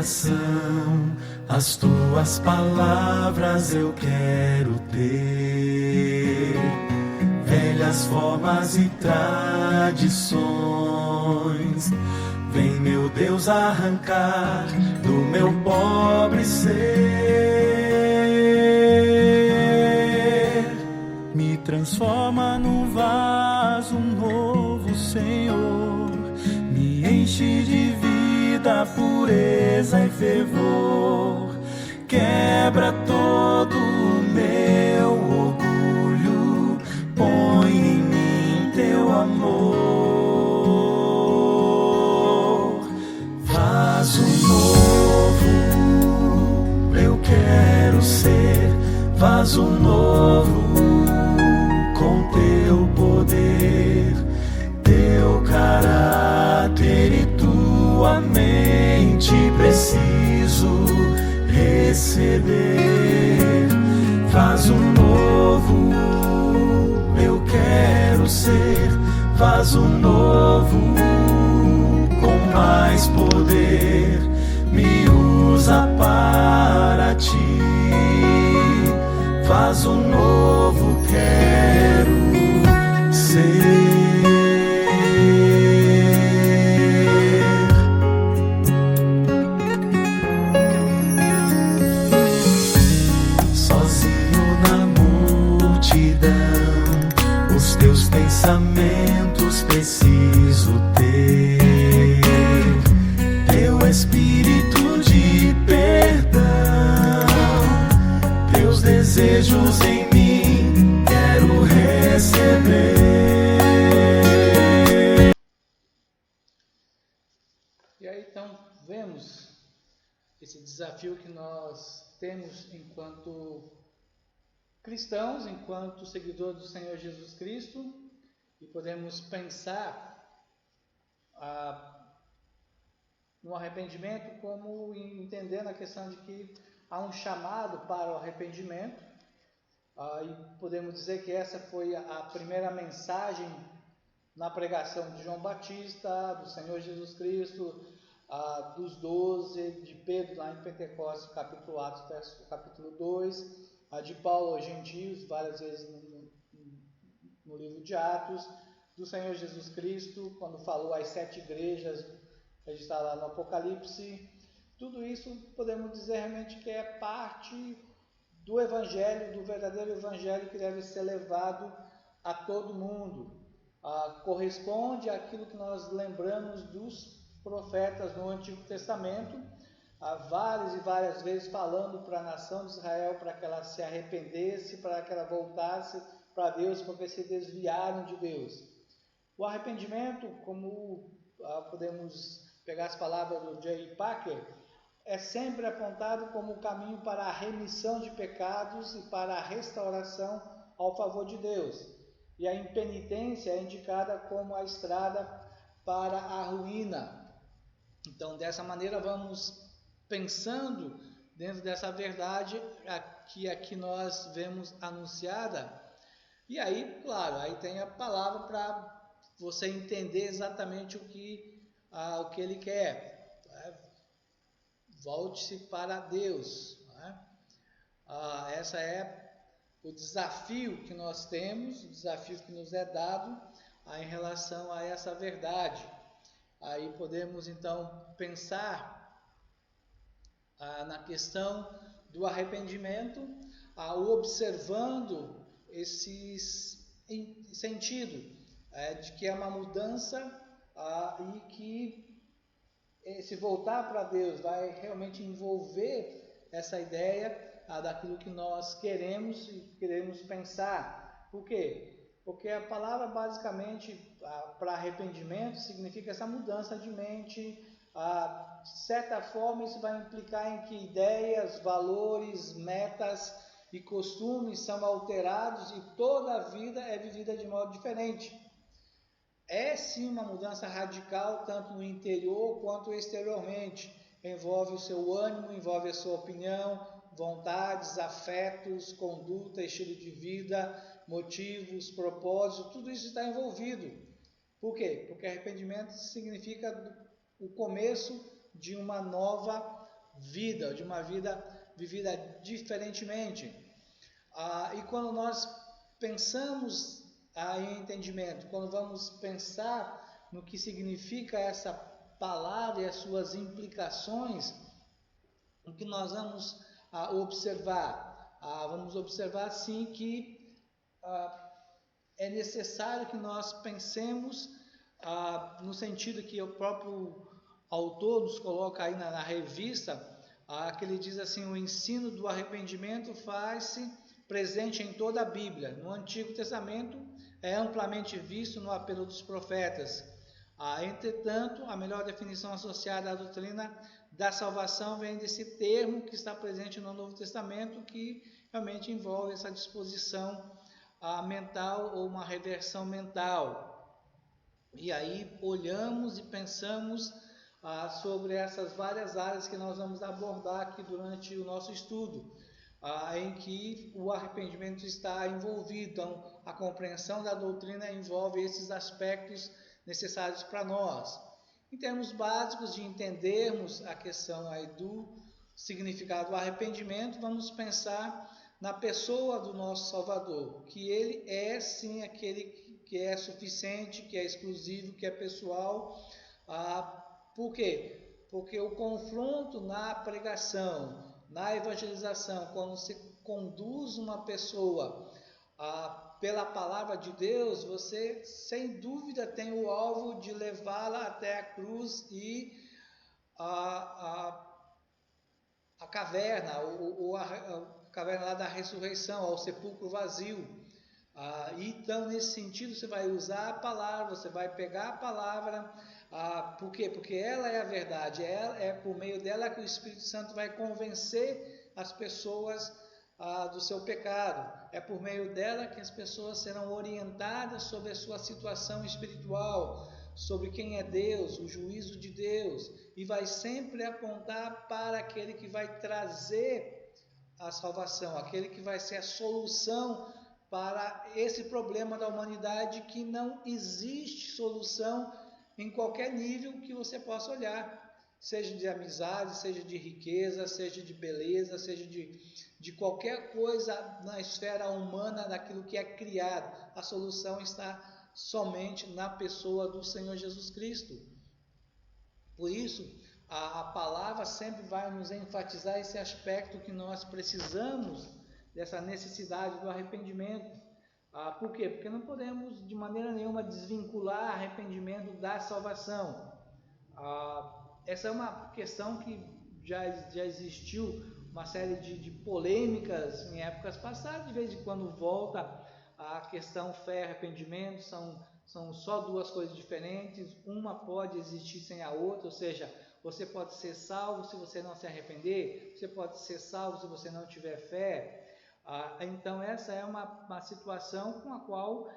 coração, as tuas palavras eu quero ter. Velhas formas e tradições, vem, meu Deus, arrancar do meu pobre ser. Me transforma num vaso novo, Senhor. Me enche de vida, pureza e fervor. Quebra todo o meu orgulho, põe em mim teu amor. Vaso novo, eu quero ser. Vaso novo, com teu poder, teu caráter e tua mente preciso receber. Vaso novo, eu quero ser. Vaso novo, com mais poder, me usa para ti. Vaso novo quero ser. Teus pensamentos preciso ter, teu espírito de perdão, teus desejos em mim quero receber. E aí então vemos esse desafio que nós temos enquanto cristãos, enquanto seguidores do Senhor Jesus Cristo, e podemos pensar no arrependimento como entendendo a questão de que há um chamado para o arrependimento, e podemos dizer que essa foi a primeira mensagem na pregação de João Batista, do Senhor Jesus Cristo, dos 12, de Pedro lá em Pentecostes, capítulo Atos, capítulo 2, a de Paulo aos gentios, várias vezes no livro de Atos, do Senhor Jesus Cristo, quando falou às 7 igrejas, registrado lá no Apocalipse. Tudo isso podemos dizer realmente que é parte do Evangelho, do verdadeiro Evangelho que deve ser levado a todo mundo. Corresponde àquilo que nós lembramos dos profetas no Antigo Testamento, várias e várias vezes falando para a nação de Israel para que ela se arrependesse, para que ela voltasse para Deus, porque se desviaram de Deus. O arrependimento, como podemos pegar as palavras do J. Packer, é sempre apontado como o caminho para a remissão de pecados e para a restauração ao favor de Deus. E a impenitência é indicada como a estrada para a ruína. Então, dessa maneira, vamos pensando dentro dessa verdade que aqui nós vemos anunciada. E aí, claro, aí tem a palavra para você entender exatamente o que ele quer. Volte-se para Deus. Essa é o desafio que nós temos, o desafio que nos é dado em relação a essa verdade. Aí podemos então pensar na questão do arrependimento, observando esse sentido de que é uma mudança e que se voltar para Deus vai realmente envolver essa ideia daquilo que nós queremos e queremos pensar. Por quê? Porque a palavra basicamente para arrependimento significa essa mudança de mente. De certa forma isso vai implicar em que ideias, valores, metas e costumes são alterados e toda a vida é vivida de modo diferente. É sim uma mudança radical, tanto no interior quanto exteriormente. Envolve o seu ânimo, envolve a sua opinião, vontades, afetos, conduta, estilo de vida, motivos, propósitos, tudo isso está envolvido. Por quê? Porque arrependimento significa o começo de uma nova vida, de uma vida vivida diferentemente. E quando nós pensamos em entendimento, quando vamos pensar no que significa essa palavra e as suas implicações, o que nós vamos observar? Vamos observar sim que é necessário que nós pensemos no sentido que o próprio autor nos coloca aí na revista, que ele diz assim: o ensino do arrependimento faz-se presente em toda a Bíblia. No Antigo Testamento é amplamente visto no apelo dos profetas. Entretanto, a melhor definição associada à doutrina da salvação vem desse termo que está presente no Novo Testamento, que realmente envolve essa disposição mental ou uma reversão mental. E aí olhamos e pensamos sobre essas várias áreas que nós vamos abordar aqui durante o nosso estudo, em que o arrependimento está envolvido. Então, a compreensão da doutrina envolve esses aspectos necessários para nós. Em termos básicos de entendermos a questão aí do significado do arrependimento, vamos pensar na pessoa do nosso Salvador, que ele é sim aquele que é suficiente, que é exclusivo, que é pessoal. Por quê? Porque o confronto na pregação, na evangelização, quando se conduz uma pessoa pela palavra de Deus, você sem dúvida tem o alvo de levá-la até a cruz e a caverna, a caverna lá da ressurreição, ao sepulcro vazio. Então, nesse sentido, você vai usar a palavra, você vai pegar a palavra. Por quê? Porque ela é a verdade, é por meio dela que o Espírito Santo vai convencer as pessoas do seu pecado. É por meio dela que as pessoas serão orientadas sobre a sua situação espiritual, sobre quem é Deus, o juízo de Deus, e vai sempre apontar para aquele que vai trazer a salvação, aquele que vai ser a solução para esse problema da humanidade, que não existe solução em qualquer nível que você possa olhar, seja de amizade, seja de riqueza, seja de beleza, seja de qualquer coisa na esfera humana, daquilo que é criado. A solução está somente na pessoa do Senhor Jesus Cristo. Por isso, a palavra sempre vai nos enfatizar esse aspecto que nós precisamos, dessa necessidade do arrependimento. Por quê? Porque não podemos de maneira nenhuma desvincular arrependimento da salvação. Essa é uma questão que já existiu uma série de polêmicas em épocas passadas. De vez em quando volta a questão fé e arrependimento, são só duas coisas diferentes, uma pode existir sem a outra, ou seja, você pode ser salvo se você não se arrepender, você pode ser salvo se você não tiver fé. Então essa é uma situação com a qual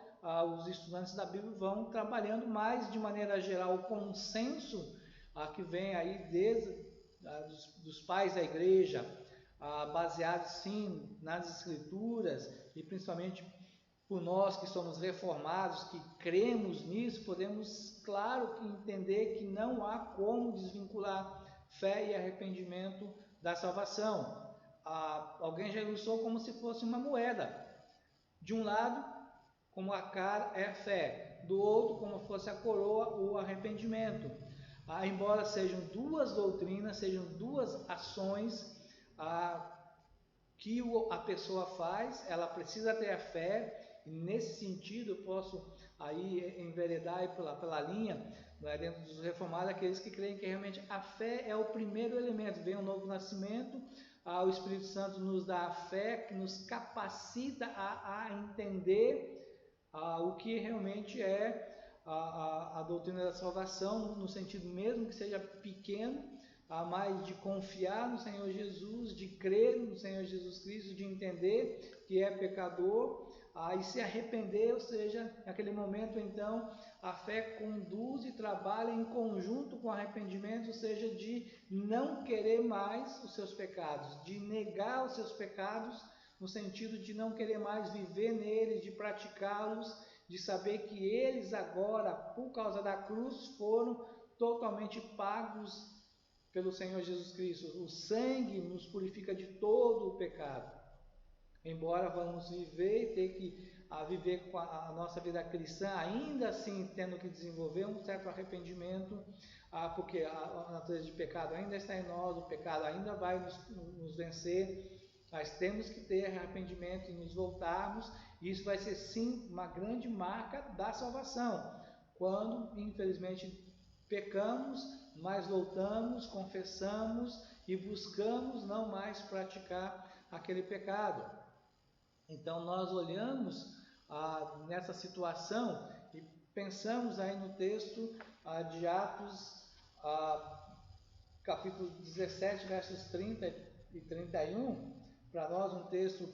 os estudantes da Bíblia vão trabalhando mais de maneira geral. O consenso que vem aí desde dos pais da igreja, baseado sim nas escrituras, e principalmente por nós que somos reformados, que cremos nisso, podemos, claro, entender que não há como desvincular fé e arrependimento da salvação. Alguém já ilustrou como se fosse uma moeda. De um lado, como a cara é a fé, do outro, como fosse a coroa, o arrependimento. Embora sejam duas doutrinas, sejam duas ações que a pessoa faz, ela precisa ter a fé. E nesse sentido, eu posso aí enveredar pela linha, dentro dos reformados, aqueles que creem que realmente a fé é o primeiro elemento. Vem o novo nascimento, o Espírito Santo nos dá a fé, que nos capacita a entender o que realmente é a doutrina da salvação, no sentido mesmo que seja pequeno, mas de confiar no Senhor Jesus, de crer no Senhor Jesus Cristo, de entender que é pecador, e se arrepender. Ou seja, naquele momento então a fé conduz e trabalha em conjunto com o arrependimento, ou seja, de não querer mais os seus pecados, de negar os seus pecados, no sentido de não querer mais viver neles, de praticá-los, de saber que eles agora, por causa da cruz, foram totalmente pagos pelo Senhor Jesus Cristo. O sangue nos purifica de todo o pecado. Embora vamos viver e ter que viver com a nossa vida cristã, ainda assim tendo que desenvolver um certo arrependimento, porque a natureza de pecado ainda está em nós, o pecado ainda vai nos vencer. Nós temos que ter arrependimento e nos voltarmos. Isso vai ser sim uma grande marca da salvação. Quando, infelizmente, pecamos, mas voltamos, confessamos e buscamos não mais praticar aquele pecado. Então nós olhamos nessa situação e pensamos aí no texto de Atos, capítulo 17, versos 30 e 31, para nós um texto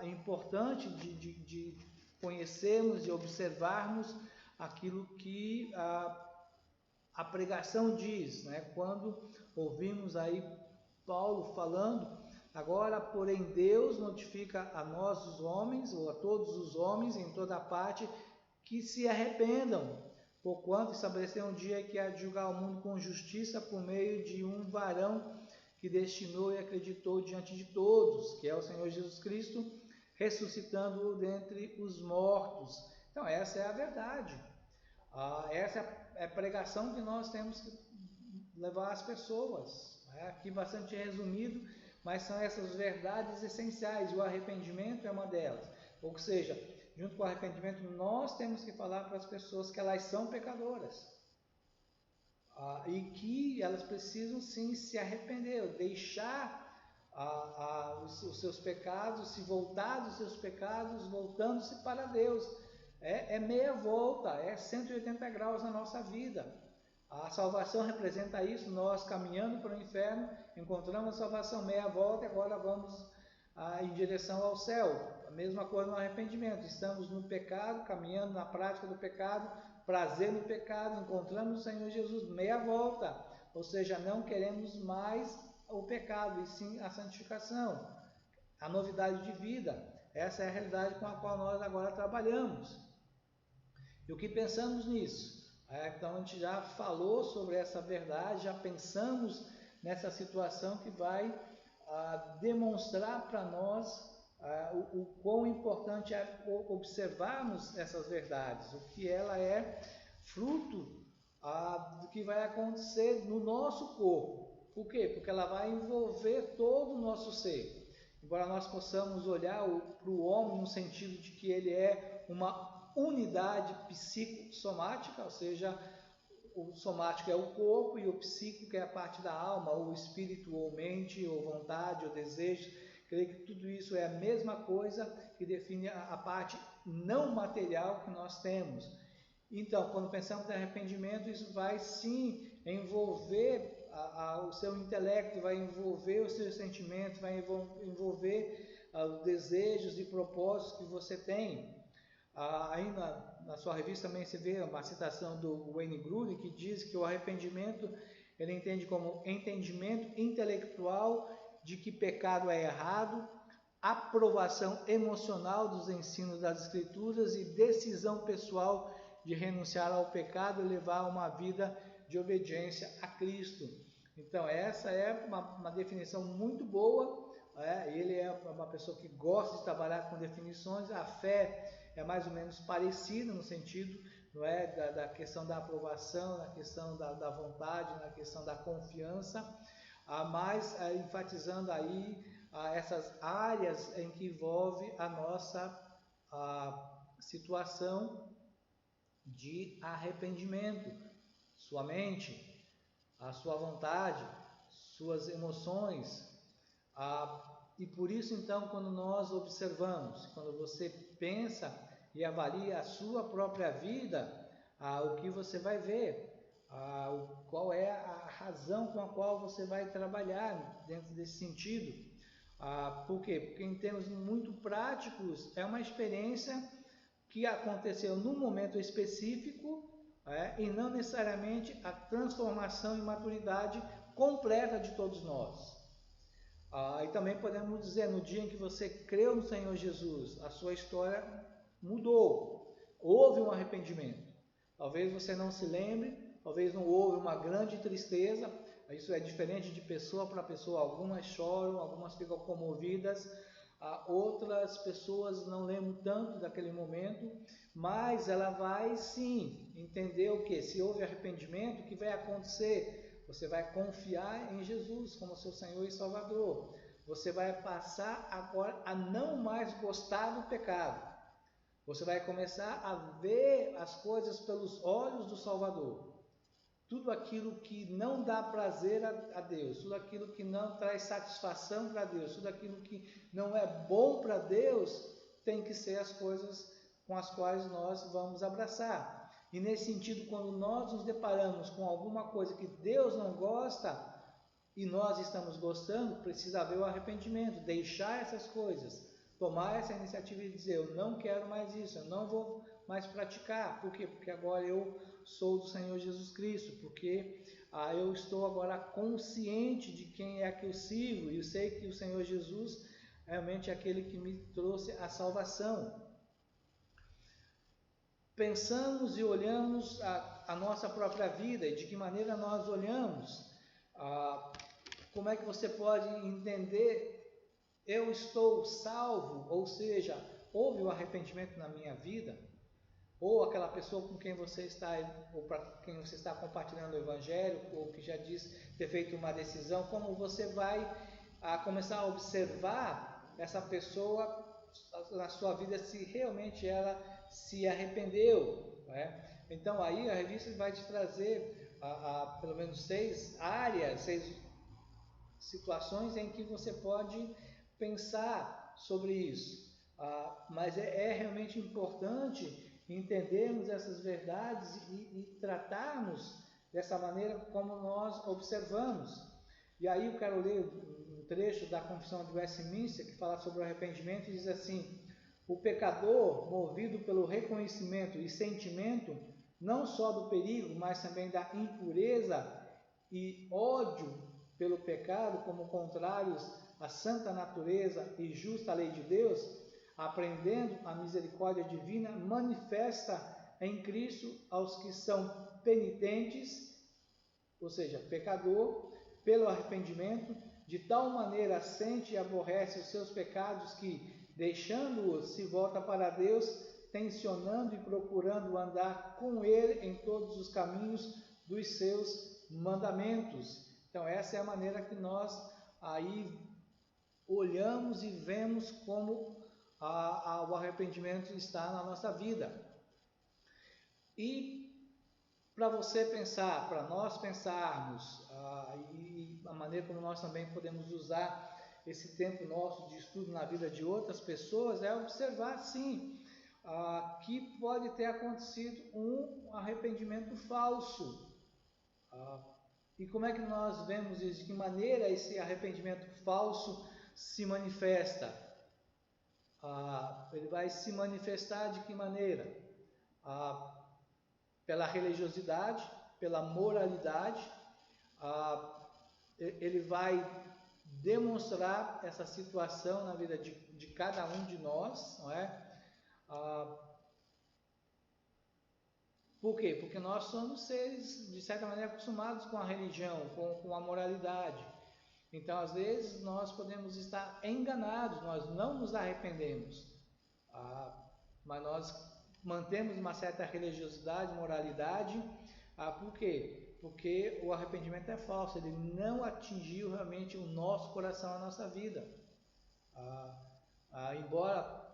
importante de conhecermos e observarmos aquilo que a pregação diz, né? Quando ouvimos aí Paulo falando: agora, porém, Deus notifica a nós os homens, ou a todos os homens em toda parte, que se arrependam, porquanto estabeleceu um dia que há de julgar o mundo com justiça por meio de um varão que destinou e acreditou diante de todos, que é o Senhor Jesus Cristo, ressuscitando-o dentre os mortos. Então essa é a verdade. Essa é a pregação que nós temos que levar às pessoas. Aqui bastante resumido, mas são essas verdades essenciais. O arrependimento é uma delas. Ou seja, junto com o arrependimento, nós temos que falar para as pessoas que elas são pecadoras. E que elas precisam sim se arrepender, deixar os seus pecados, se voltar dos seus pecados, voltando-se para Deus. É meia volta, é 180 graus na nossa vida. A salvação representa isso, nós caminhando para o inferno, encontramos a salvação, meia volta, e agora vamos em direção ao céu. A mesma coisa no arrependimento, estamos no pecado, caminhando na prática do pecado, prazer no pecado, encontramos o Senhor Jesus, meia volta, ou seja, não queremos mais o pecado, e sim a santificação, a novidade de vida. Essa é a realidade com a qual nós agora trabalhamos. E o que pensamos nisso? Então a gente já falou sobre essa verdade, já pensamos nessa situação que vai demonstrar para nós o quão importante é observarmos essas verdades, o que ela é fruto do que vai acontecer no nosso corpo. Por quê? Porque ela vai envolver todo o nosso ser. Embora nós possamos olhar para o homem no sentido de que ele é uma unidade psicossomática, ou seja, o somático é o corpo e o psíquico é a parte da alma, ou espírito, ou mente, ou vontade, ou desejo. Creio que tudo isso é a mesma coisa que define a parte não material que nós temos. Então, quando pensamos em arrependimento, isso vai sim envolver o seu intelecto, vai envolver os seus sentimentos, vai envolver os desejos e propósitos que você tem. Aí na sua revista também se vê uma citação do Wayne Grudem, que diz que o arrependimento ele entende como entendimento intelectual de que pecado é errado, aprovação emocional dos ensinos das Escrituras e decisão pessoal de renunciar ao pecado e levar uma vida de obediência a Cristo. Então essa é uma definição muito boa. Ele é uma pessoa que gosta de trabalhar com definições. A fé é mais ou menos parecida no sentido, não é, da questão da aprovação, na questão da vontade, na questão da confiança, mas enfatizando aí essas áreas em que envolve a nossa situação de arrependimento, sua mente, a sua vontade, suas emoções. E por isso, então, quando nós observamos, quando você pensa e avalia a sua própria vida, o que você vai ver, qual é a razão com a qual você vai trabalhar dentro desse sentido. Por quê? Porque em termos muito práticos, é uma experiência que aconteceu num momento específico, e não necessariamente a transformação e maturidade completa de todos nós. E também podemos dizer, no dia em que você creu no Senhor Jesus, a sua história mudou, houve um arrependimento. Talvez você não se lembre, talvez não houve uma grande tristeza, Isso é diferente de pessoa para pessoa. Algumas choram, algumas ficam comovidas, outras pessoas não lembram tanto daquele momento, mas ela vai sim entender o que? Se houve arrependimento, o que vai acontecer? Você vai confiar em Jesus como seu Senhor e Salvador. Você vai passar agora a não mais gostar do pecado. Você vai começar a ver as coisas pelos olhos do Salvador. Tudo aquilo que não dá prazer a Deus, tudo aquilo que não traz satisfação para Deus, tudo aquilo que não é bom para Deus, tem que ser as coisas com as quais nós vamos abraçar. E nesse sentido, quando nós nos deparamos com alguma coisa que Deus não gosta e nós estamos gostando, precisa haver o arrependimento, deixar essas coisas, tomar essa iniciativa e dizer: eu não quero mais isso, eu não vou mais praticar. Por quê? Porque agora eu sou do Senhor Jesus Cristo, porque eu estou agora consciente de quem é que eu sigo, e eu sei que o Senhor Jesus realmente é aquele que me trouxe a salvação. Pensamos e olhamos a nossa própria vida, e de que maneira nós olhamos. Como é que você pode entender: eu estou salvo, ou seja, houve o arrependimento na minha vida? Ou aquela pessoa com quem você está, ou para quem você está compartilhando o Evangelho, ou que já diz ter feito uma decisão, como você vai começar a observar essa pessoa na sua vida, se realmente ela se arrependeu, né? Então aí a revista vai te trazer pelo menos 6 áreas, 6 situações em que você pode pensar sobre isso. Mas é realmente importante entendermos essas verdades e tratarmos dessa maneira como nós observamos. E aí eu quero ler um trecho da Confissão de Westminster que fala sobre o arrependimento e diz assim: o pecador, movido pelo reconhecimento e sentimento não só do perigo, mas também da impureza e ódio pelo pecado como contrários à santa natureza e justa lei de Deus, aprendendo a misericórdia divina, manifesta em Cristo aos que são penitentes, ou seja, pecador, pelo arrependimento, de tal maneira sente e aborrece os seus pecados que, deixando-os, se volta para Deus, tensionando e procurando andar com Ele em todos os caminhos dos seus mandamentos. Então essa é a maneira que nós aí olhamos e vemos como o arrependimento está na nossa vida. E para você pensar, para nós pensarmos, e a maneira como nós também podemos usar esse tempo nosso de estudo na vida de outras pessoas, é observar sim que pode ter acontecido um arrependimento falso. E como é que nós vemos isso? De que maneira esse arrependimento falso se manifesta? Ele vai se manifestar de que maneira? Pela religiosidade, pela moralidade. Ele vai demonstrar essa situação na vida de cada um de nós, não é? Por quê? Porque nós somos seres, de certa maneira, acostumados com a religião, com a moralidade. Então, às vezes, nós podemos estar enganados, nós não nos arrependemos, mas nós mantemos uma certa religiosidade, moralidade. Por quê? Porque o arrependimento é falso, ele não atingiu realmente o nosso coração, a nossa vida. Embora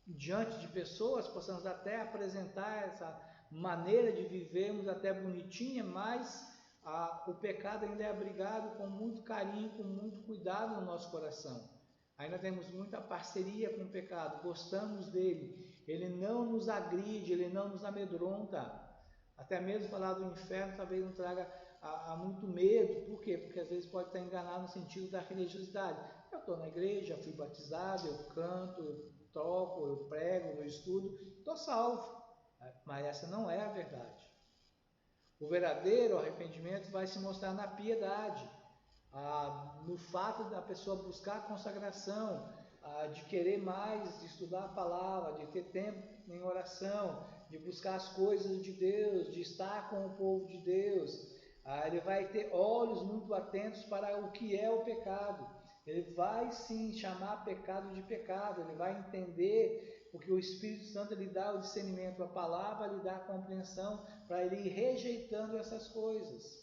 diante de pessoas possamos até apresentar essa maneira de vivermos até bonitinha, mas o pecado ainda é abrigado com muito carinho, com muito cuidado no nosso coração. Ainda temos muita parceria com o pecado, gostamos dele, ele não nos agride, ele não nos amedronta. Até mesmo falar do inferno talvez não traga muito medo. Por quê? Porque às vezes pode estar enganado no sentido da religiosidade. Eu estou na igreja, fui batizado, eu canto, eu toco, eu prego, eu estudo, estou salvo. Mas essa não é a verdade. O verdadeiro arrependimento vai se mostrar na piedade, no fato da pessoa buscar a consagração, de querer mais, de estudar a palavra, de ter tempo em oração, de buscar as coisas de Deus, de estar com o povo de Deus, ele vai ter olhos muito atentos para o que é o pecado. Ele vai sim chamar pecado de pecado, ele vai entender, porque o Espírito Santo lhe dá o discernimento, a palavra lhe dá a compreensão para ele ir rejeitando essas coisas.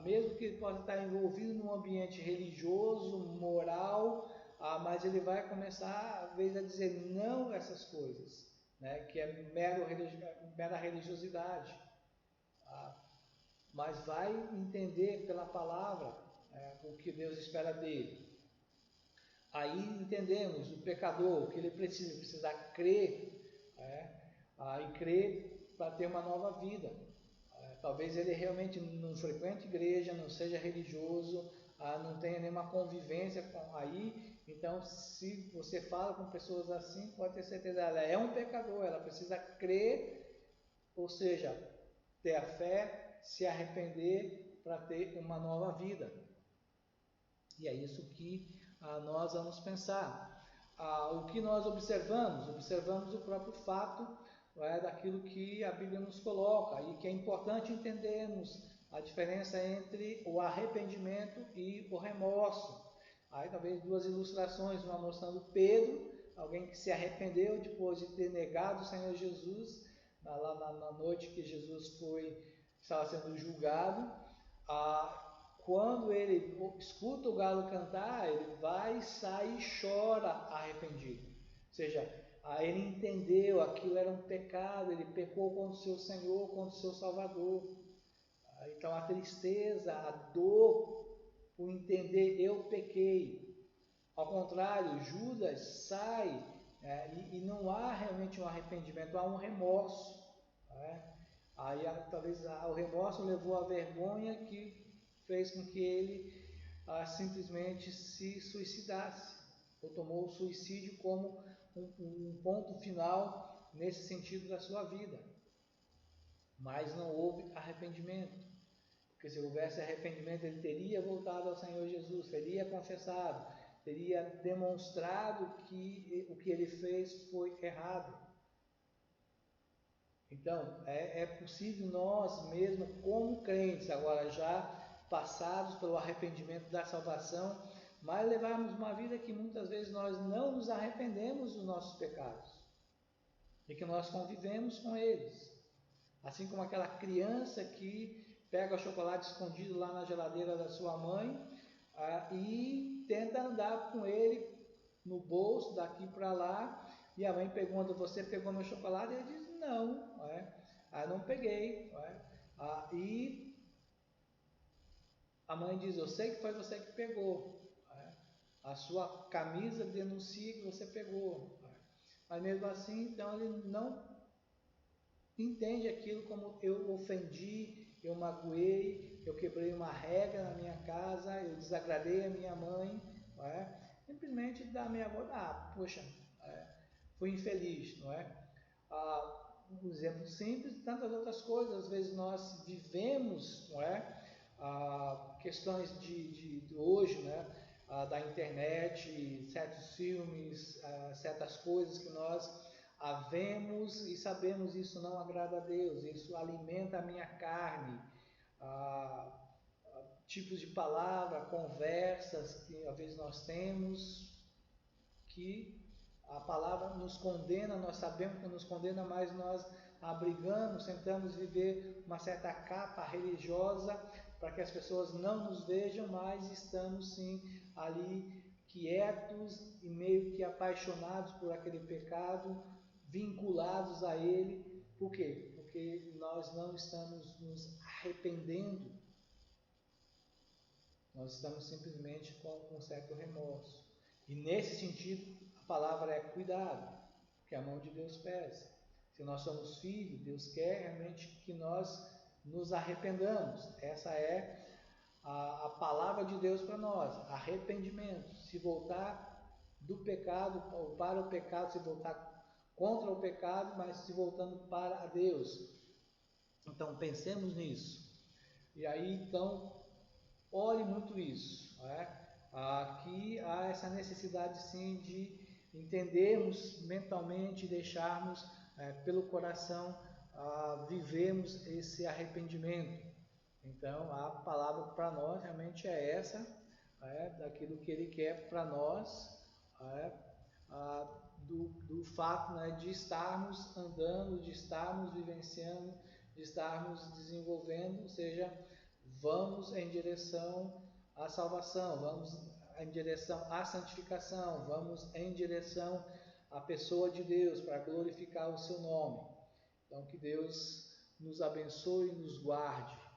Mesmo que ele possa estar envolvido num ambiente religioso, moral, mas ele vai começar, às vezes, a dizer não a essas coisas, né, que é mera religiosidade. Mas vai entender pela palavra o que Deus espera dele. Aí entendemos o pecador, que ele precisa crer, e crer para ter uma nova vida. Talvez ele realmente não frequente igreja, não seja religioso, não tenha nenhuma convivência aí. Então, se você fala com pessoas assim, pode ter certeza, ela é um pecador, ela precisa crer, ou seja, ter a fé, se arrepender para ter uma nova vida. E é isso que nós vamos pensar. O que nós observamos? Observamos o próprio fato daquilo que a Bíblia nos coloca, e que é importante entendermos a diferença entre o arrependimento e o remorso. Aí talvez duas ilustrações, uma mostrando Pedro, alguém que se arrependeu depois de ter negado o Senhor Jesus, lá na noite que Jesus estava sendo julgado. Quando ele escuta o galo cantar, ele vai, sai e chora arrependido. Ou seja, ele entendeu, aquilo era um pecado, ele pecou contra o seu Senhor, contra o seu Salvador. Então a tristeza, a dor, por entender, eu pequei. Ao contrário, Judas sai e não há realmente um arrependimento, há um remorso. Aí talvez o remorso levou à vergonha que fez com que ele simplesmente se suicidasse, ou tomou o suicídio como um ponto final nesse sentido da sua vida. Mas não houve arrependimento, porque se houvesse arrependimento, ele teria voltado ao Senhor Jesus, teria confessado, teria demonstrado que o que ele fez foi errado. Então, é possível nós mesmos, como crentes, agora já passados pelo arrependimento da salvação, mas levarmos uma vida que muitas vezes nós não nos arrependemos dos nossos pecados e que nós convivemos com eles. Assim como aquela criança que pega o chocolate escondido lá na geladeira da sua mãe e tenta andar com ele no bolso daqui para lá, e a mãe pergunta: você pegou meu chocolate? E ele diz: não, não peguei. E a mãe diz: eu sei que foi você que pegou. A sua camisa denuncia que você pegou. Mas mesmo assim, então ele não entende aquilo como eu ofendi, eu magoei, eu quebrei uma regra na minha casa, eu desagradei a minha mãe. Simplesmente da minha voz, poxa, fui infeliz, não é? Um exemplo simples, tantas outras coisas. Às vezes nós vivemos, não é? Questões de hoje, né? Da internet, certos filmes, certas coisas que nós vemos e sabemos isso não agrada a Deus, isso alimenta a minha carne, tipos de palavra, conversas que às vezes nós temos, que a palavra nos condena, nós sabemos que nos condena, mas nós abrigamos, tentamos viver uma certa capa religiosa para que as pessoas não nos vejam, mas estamos sim ali quietos e meio que apaixonados por aquele pecado, vinculados a ele. Por quê? Porque nós não estamos nos arrependendo, nós estamos simplesmente com um certo remorso. E nesse sentido, a palavra é cuidado, porque a mão de Deus pesa. Se nós somos filhos, Deus quer realmente que nós nos arrependamos. Essa é a palavra de Deus para nós, arrependimento. Se voltar do pecado ou para o pecado, se voltar contra o pecado, mas se voltando para Deus. Então pensemos nisso. E aí então, olhe muito isso. Aqui há essa necessidade sim de entendermos mentalmente, deixarmos pelo coração vivermos esse arrependimento. Então, a palavra para nós realmente é essa, daquilo que Ele quer para nós, do fato, de estarmos andando, de estarmos vivenciando, de estarmos desenvolvendo, ou seja, vamos em direção à salvação, vamos em direção à santificação, vamos em direção à pessoa de Deus, para glorificar o seu nome. Então, que Deus nos abençoe e nos guarde.